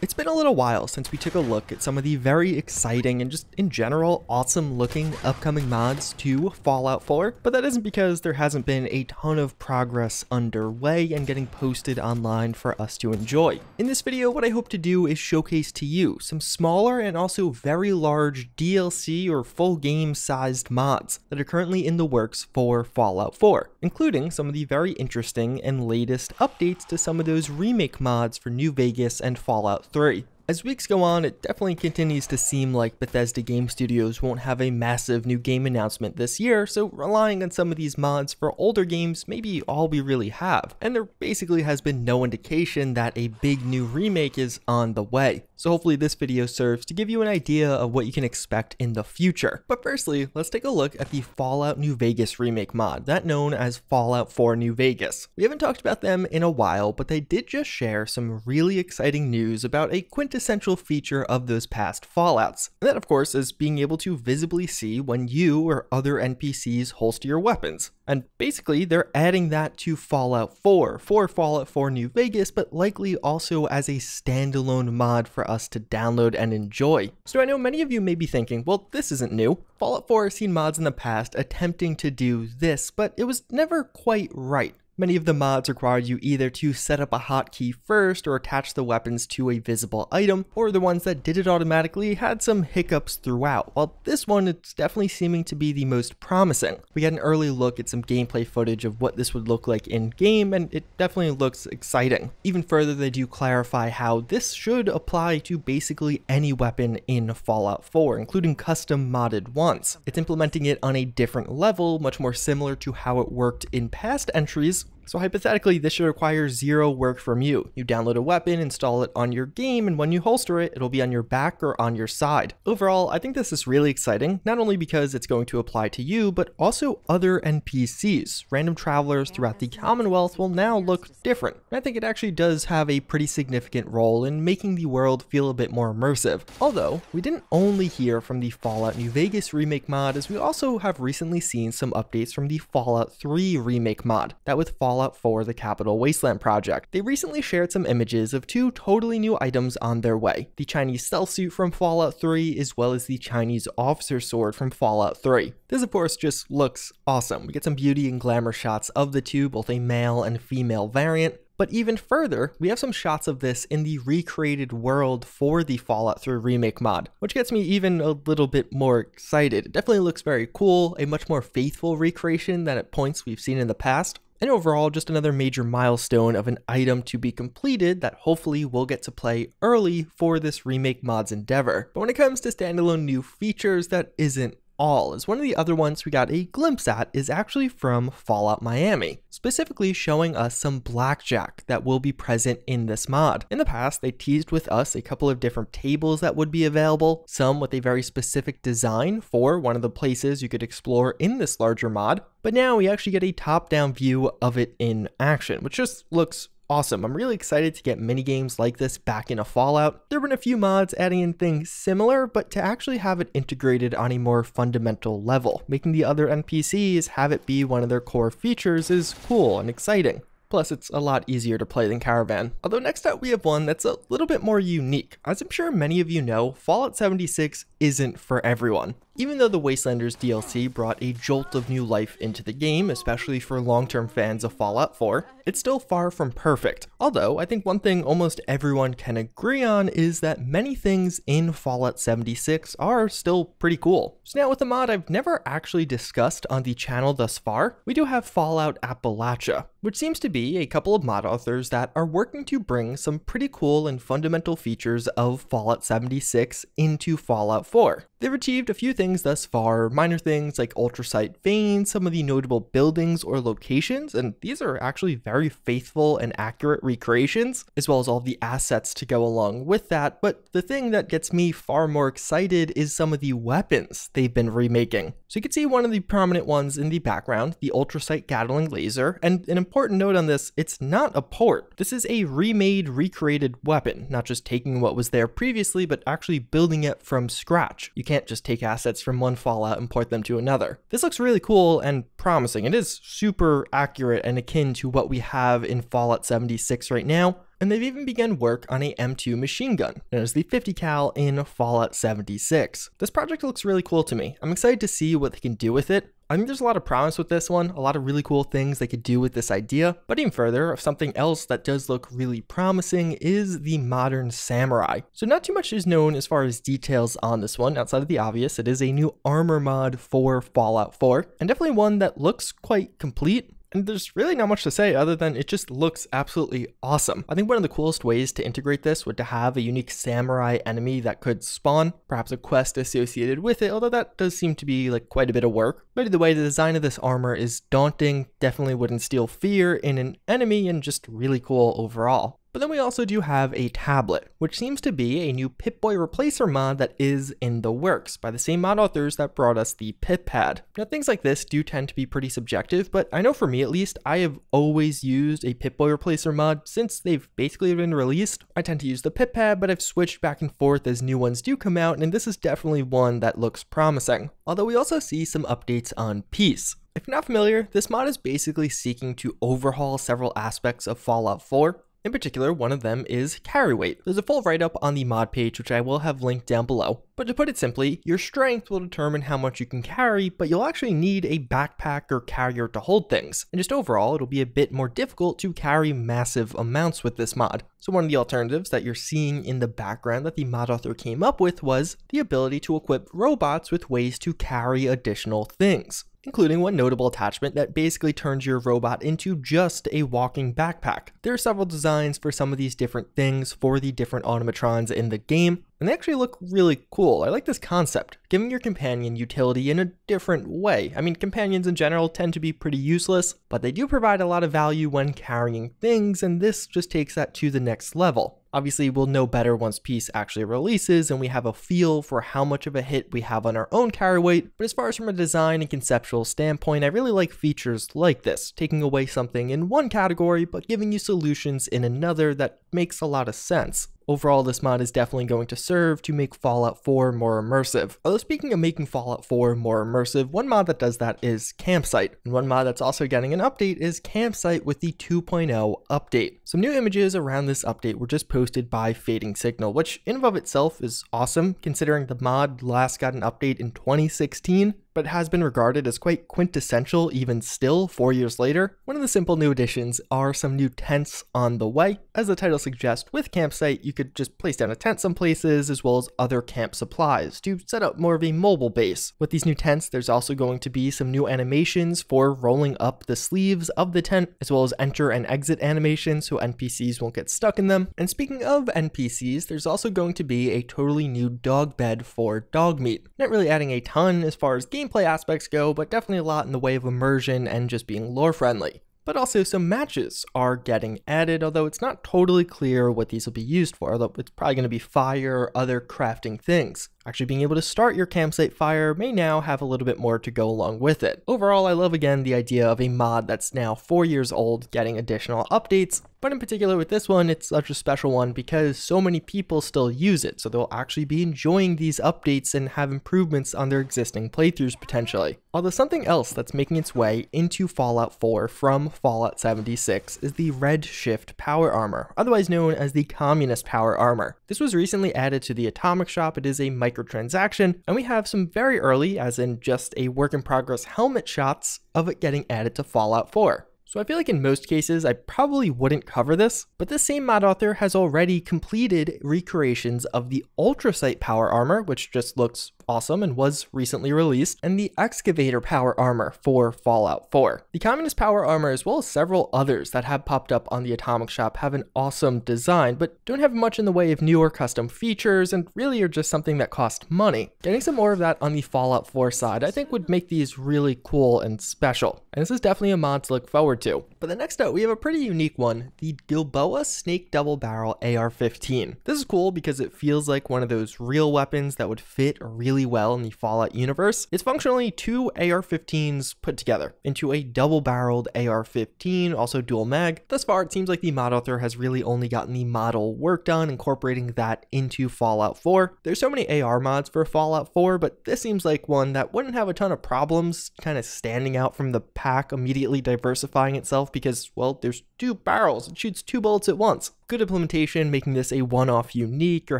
It's been a little while since we took a look at some of the very exciting and just in general awesome looking upcoming mods to Fallout 4, but that isn't because there hasn't been a ton of progress underway and getting posted online for us to enjoy. In this video, what I hope to do is showcase to you some smaller and also very large DLC or full game sized mods that are currently in the works for Fallout 4, including some of the very interesting and latest updates to some of those remake mods for New Vegas and Fallout 3. As weeks go on, it definitely continues to seem like Bethesda Game Studios won't have a massive new game announcement this year, so relying on some of these mods for older games may be all we really have, and there basically has been no indication that a big new remake is on the way. So hopefully this video serves to give you an idea of what you can expect in the future. But firstly, let's take a look at the Fallout New Vegas remake mod, that known as Fallout 4 New Vegas. We haven't talked about them in a while, but they did just share some really exciting news about a quintessential feature of those past Fallouts. And that of course is being able to visibly see when you or other NPCs holster your weapons. And basically they're adding that to Fallout 4 for Fallout 4 New Vegas, but likely also as a standalone mod for us to download and enjoy. So I know many of you may be thinking, well, this isn't new. Fallout 4 has seen mods in the past attempting to do this, but it was never quite right. Many of the mods required you either to set up a hotkey first or attach the weapons to a visible item, or the ones that did it automatically had some hiccups throughout, while this one it's definitely seeming to be the most promising. We got an early look at some gameplay footage of what this would look like in game, and it definitely looks exciting. Even further, they do clarify how this should apply to basically any weapon in Fallout 4, including custom modded ones. It's implementing it on a different level, much more similar to how it worked in past entries. So hypothetically, this should require zero work from you. You download a weapon, install it on your game, and when you holster it, it'll be on your back or on your side. Overall, I think this is really exciting, not only because it's going to apply to you, but also other NPCs. Random travelers throughout the Commonwealth will now look different. And I think it actually does have a pretty significant role in making the world feel a bit more immersive. Although, we didn't only hear from the Fallout New Vegas remake mod, as we also have recently seen some updates from the Fallout 3 remake mod, that with Fallout 4 the Capital Wasteland project. They recently shared some images of two totally new items on their way, the Chinese stealth suit from Fallout 3 as well as the Chinese officer sword from Fallout 3. This of course just looks awesome. We get some beauty and glamour shots of the two, both a male and female variant. But even further, we have some shots of this in the recreated world for the Fallout 3 remake mod, which gets me even a little bit more excited. It definitely looks very cool, a much more faithful recreation than at points we've seen in the past. And overall, just another major milestone of an item to be completed that hopefully we'll get to play early for this remake mod's endeavor. But when it comes to standalone new features, that isn't all, as one of the other ones we got a glimpse at is actually from Fallout Miami, specifically showing us some blackjack that will be present in this mod. In the past, they teased with us a couple of different tables that would be available, some with a very specific design for one of the places you could explore in this larger mod, but now we actually get a top-down view of it in action, which just looks awesome. I'm really excited to get minigames like this back into Fallout. There have been a few mods adding in things similar, but to actually have it integrated on a more fundamental level, making the other NPCs have it be one of their core features is cool and exciting. Plus, it's a lot easier to play than Caravan. Although next up we have one that's a little bit more unique. As I'm sure many of you know, Fallout 76 isn't for everyone. Even though the Wastelanders DLC brought a jolt of new life into the game, especially for long-term fans of Fallout 4, it's still far from perfect. Although, I think one thing almost everyone can agree on is that many things in Fallout 76 are still pretty cool. So now with the mod I've never actually discussed on the channel thus far, we do have Fallout Appalachia, which seems to be a couple of mod authors that are working to bring some pretty cool and fundamental features of Fallout 76 into Fallout 4. They've achieved a few things thus far, minor things like ultrasight veins, some of the notable buildings or locations, and these are actually very faithful and accurate recreations, as well as all the assets to go along with that. But the thing that gets me far more excited is some of the weapons they've been remaking. So you can see one of the prominent ones in the background, the ultrasight Gatling laser, and an important note on this, it's not a port. This is a remade, recreated weapon, not just taking what was there previously, but actually building it from scratch. You can't just take assets from one Fallout and port them to another. This looks really cool and promising. It is super accurate and akin to what we have in Fallout 76 right now. and they've even begun work on a M2 machine gun, known as the 50 cal in Fallout 76. This project looks really cool to me. I'm excited to see what they can do with it. I think there's a lot of promise with this one, a lot of really cool things they could do with this idea, but even further, something else that does look really promising is the modern samurai. So not too much is known as far as details on this one, outside of the obvious. It is a new armor mod for Fallout 4, and definitely one that looks quite complete. And there's really not much to say other than it just looks absolutely awesome. I think one of the coolest ways to integrate this would to have a unique samurai enemy that could spawn, perhaps a quest associated with it, although that does seem to be like quite a bit of work. But either way, the design of this armor is daunting, definitely would instill fear in an enemy, and just really cool overall. But then we also do have a tablet, which seems to be a new Pip-Boy replacer mod that is in the works by the same mod authors that brought us the Pip-Pad. Now things like this do tend to be pretty subjective, but I know for me at least, I have always used a Pip-Boy replacer mod since they've basically been released. I tend to use the Pip-Pad, but I've switched back and forth as new ones do come out, and this is definitely one that looks promising. Although we also see some updates on Peace. If you're not familiar, this mod is basically seeking to overhaul several aspects of Fallout 4. In particular, one of them is carry weight. There's a full write-up on the mod page, which I will have linked down below. But to put it simply, your strength will determine how much you can carry, but you'll actually need a backpack or carrier to hold things. And just overall, it'll be a bit more difficult to carry massive amounts with this mod. So one of the alternatives that you're seeing in the background that the mod author came up with was the ability to equip robots with ways to carry additional things, including one notable attachment that basically turns your robot into just a walking backpack. There are several designs for some of these different things for the different automatrons in the game, and they actually look really cool. I like this concept, giving your companion utility in a different way. I mean, companions in general tend to be pretty useless, but they do provide a lot of value when carrying things, and this just takes that to the next level. Obviously, we'll know better once Peace actually releases and we have a feel for how much of a hit we have on our own carry weight, but as far as from a design and conceptual standpoint, I really like features like this, taking away something in one category, but giving you solutions in another that makes a lot of sense. Overall, this mod is definitely going to serve to make Fallout 4 more immersive. Although speaking of making Fallout 4 more immersive, one mod that does that is Campsite. And one mod that's also getting an update is Campsite with the 2.0 update. Some new images around this update were just posted by Fading Signal, which in and of itself is awesome considering the mod last got an update in 2016. But has been regarded as quite quintessential even still 4 years later. One of the simple new additions are some new tents on the way. As the title suggests, with Campsite, you could just place down a tent some places as well as other camp supplies to set up more of a mobile base. With these new tents, there's also going to be some new animations for rolling up the sleeves of the tent, as well as enter and exit animations so NPCs won't get stuck in them. And speaking of NPCs, there's also going to be a totally new dog bed for dog meat. Not really adding a ton as far as gameplay aspects go, but definitely a lot in the way of immersion and just being lore friendly. But also some matches are getting added, although it's not totally clear what these will be used for, although it's probably going to be fire or other crafting things. Actually being able to start your campsite fire may now have a little bit more to go along with it. Overall, I love again the idea of a mod that's now 4 years old getting additional updates, but in particular with this one, it's such a special one because so many people still use it, so they'll actually be enjoying these updates and have improvements on their existing playthroughs potentially. Although something else that's making its way into Fallout 4 from Fallout 76 is the Red Shift Power Armor, otherwise known as the Communist Power Armor. This was recently added to the Atomic Shop. It is a microtransaction, and we have some very early, as in just a work in progress helmet shots of it getting added to Fallout 4. So I feel like in most cases, I probably wouldn't cover this, but this same mod author has already completed recreations of the Ultrasight Power Armor, which just looks awesome and was recently released, and the Excavator Power Armor for Fallout 4. The Communist Power Armor, as well as several others that have popped up on the Atomic Shop, have an awesome design, but don't have much in the way of new or custom features, and really are just something that cost money. Getting some more of that on the Fallout 4 side, I think would make these really cool and special, and this is definitely a mod to look forward to. But the next up, we have a pretty unique one, the GILBOA Snake Double Barrel AR-15. This is cool because it feels like one of those real weapons that would fit really well in the Fallout universe. It's functionally two AR-15s put together into a double-barreled AR-15, also dual mag. Thus far, it seems like the mod author has really only gotten the model work done, incorporating that into Fallout 4. There's so many AR mods for Fallout 4, but this seems like one that wouldn't have a ton of problems kind of standing out from the pack, immediately diversifying itself because, well, there's two barrels. It shoots two bullets at once. Good implementation, making this a one-off unique, or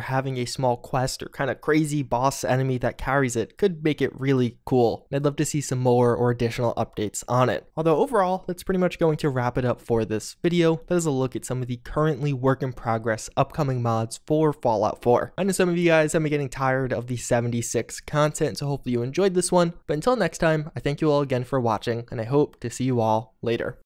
having a small quest or kind of crazy boss enemy that carries it could make it really cool. And I'd love to see some more or additional updates on it. Although overall, that's pretty much going to wrap it up for this video. That is a look at some of the currently work in progress upcoming mods for Fallout 4. I know some of you guys have been getting tired of the 76 content, so hopefully you enjoyed this one. But until next time, I thank you all again for watching, and I hope to see you all later.